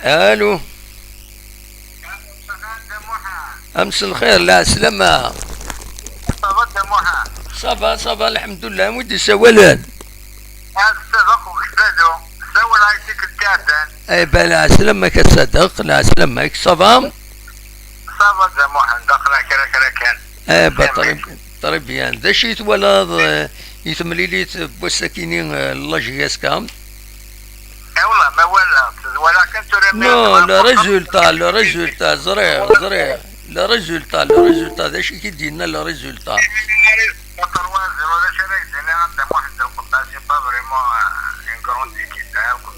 الو. امس الخير، لا سلامة. صافا صافا الحمد لله. ودي سوالان اي بلا سلامك تصدق. لا سلامك صافا اي طريب بيان. ذا شيت ولا يتمليليت بوساكينين لاجياس كام. والله ما ولكن نو لا ريزولتا زريع لا ريزولتا ذا شي كيدينا لا ريزولتا.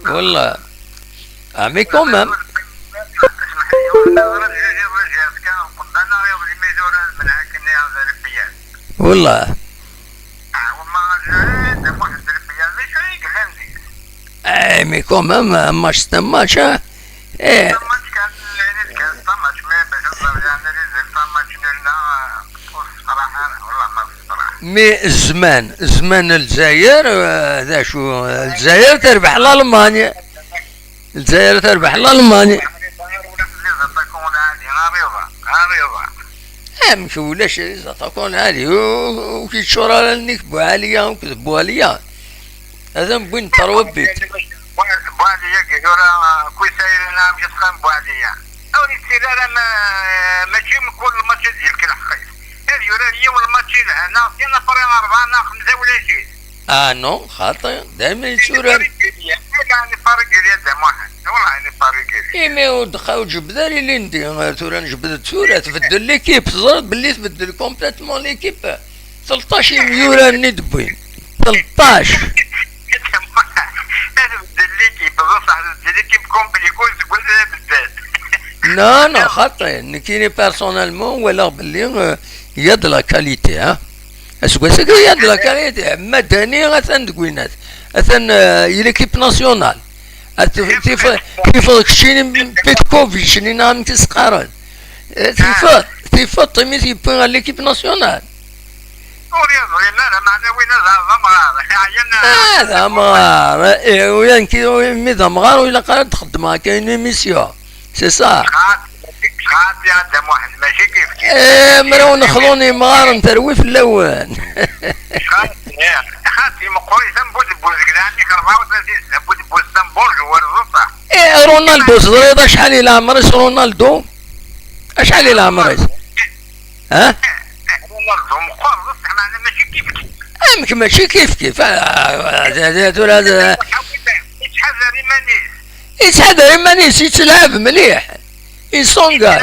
والله عمي كومام والله اي مي كومام ماتش تماتش ايه مي زمان الجزائر ذا شو الجزائر تربح لألمانيا. الجزائر تربح لألمانيا. مش ولاش إذا تكون عالي وكي تشورا لنك بواليا وكذبوا عليا. هذا بوين تروبيت بواليا كيورا كوي سايرنا مش تخان بواليا أو نتسير ماشي من كل ماتش ديال كل حقيقة. يورا اليوم الماتش هنا فينا فريق 4 5 ولا شيء. نو خاطر دائما يتشورا يعني فرق رياضة واحد والله فرق رياضة. مي ودخاو جبدالي لندي تورا نجبد تورا تبدل ليكيب زرت باللي تبدل كومبليتمون ليكيب 13 يورا ندبوين 13 نو خاطر كيني بيرسونيلمون ولا باللي يا د لا كاليتي ها اسكو يا د لا كاليتي مدني اثن تكوينات اثن ليكيب ناسيونال كيف كشيني بيتكوفيتش اللي نعم تسقارن كيف طيمي يبقى ليكيب ناسيونال. هذا مغار وين كي ميدا مغار ولا قاعد تخدم كاين ميسيون سي صا مرو نخلوني مغار نتروي في اللون. خاطي مقوي سنبوز بوزكداني 34 سنه بوز سنبوز ورزطه. رونالدو صغير شحال الى عمرس رونالدو شحال الى عمرس ها؟ رونالدو مقرص معنا ماشي كيف ماشي كيف هذا يتحذر مانيس يتلعب مليح يسونغاي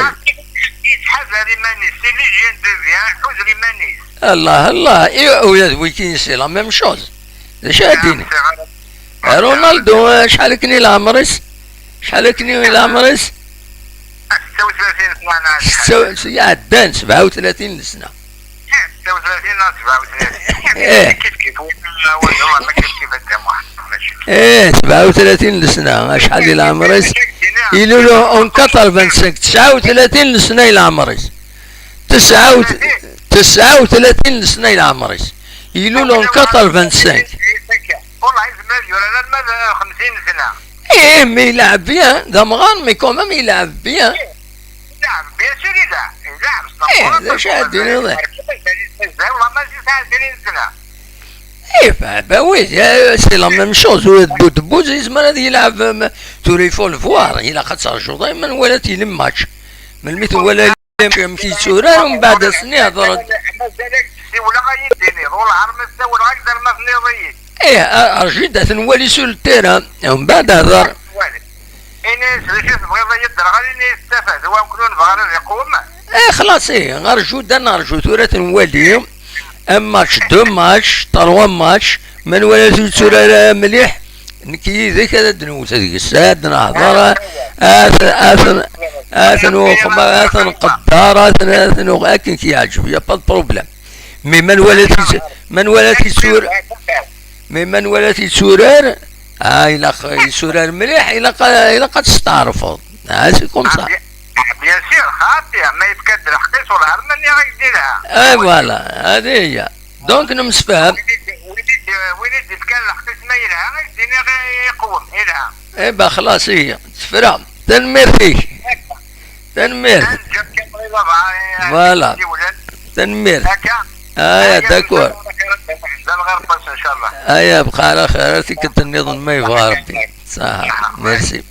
يتحذر مانيس اللي جين ديفيان حذري مانيس. الله ويكين سي لا ميم شوز شادين. رونالدو شحال كني العمرس 36 سنه يا دان 37 سنه 36 37 كيف والله ما كيف ايه 37 سنه شحال العمرس يقولوا له اون 85 39 سنه العمرس 39 سنه العمرس يقولوا له اون 85 والله زمان يورا 50 سنه. ايه مي يلعب بيان ذا مغان مي كومام يلعب بيان يلعب بيان سيري يلعب ايه ذا شادين والله والله ما زيد 20 سنه. ايه فباوي سي لا ميم شوز بوز يزمر هذا يلعب توري فول فوار الى خاطر شو دائما ولا تيلم ماتش من المثل ولا يمكن تشورا ومن بعد سنه هضرت ولا غيديني ولا عرمس ولا اقدر ما فني ضيق. ايه ارجيت نولي سول التيران ومن بعد هضر انا سلشت بغيض يدر غادي يستفاد هو يمكن نبغى يقوم. ايه خلاص ايه ارجو نرجو ثورة نولي ماتش دو ماتش 3 ماتش من ولا سورة مليح نكي ذيك هذا دنوس هذيك الساد نهضر اثن وخما اثن قدار اثن اكن كي يعجب يا با بروبليم. مي من ولات سور مي من ولات سورار الى سورار مليح الى قد تستعرفوا سي كوم سا. بيان سير خاطي ما يتكدر حقيس ولا عرمني غيديرها. اي فوالا هذه هي دونك نمسفهم. وليد كان حقيس ما يلها غيديني يقوم يلها. اي با خلاص هي تفرام تنمير فيك تنمير فوالا تنمير داكور بقى على خير، تكتني ظن ما يبغى ربي صح. ميرسي.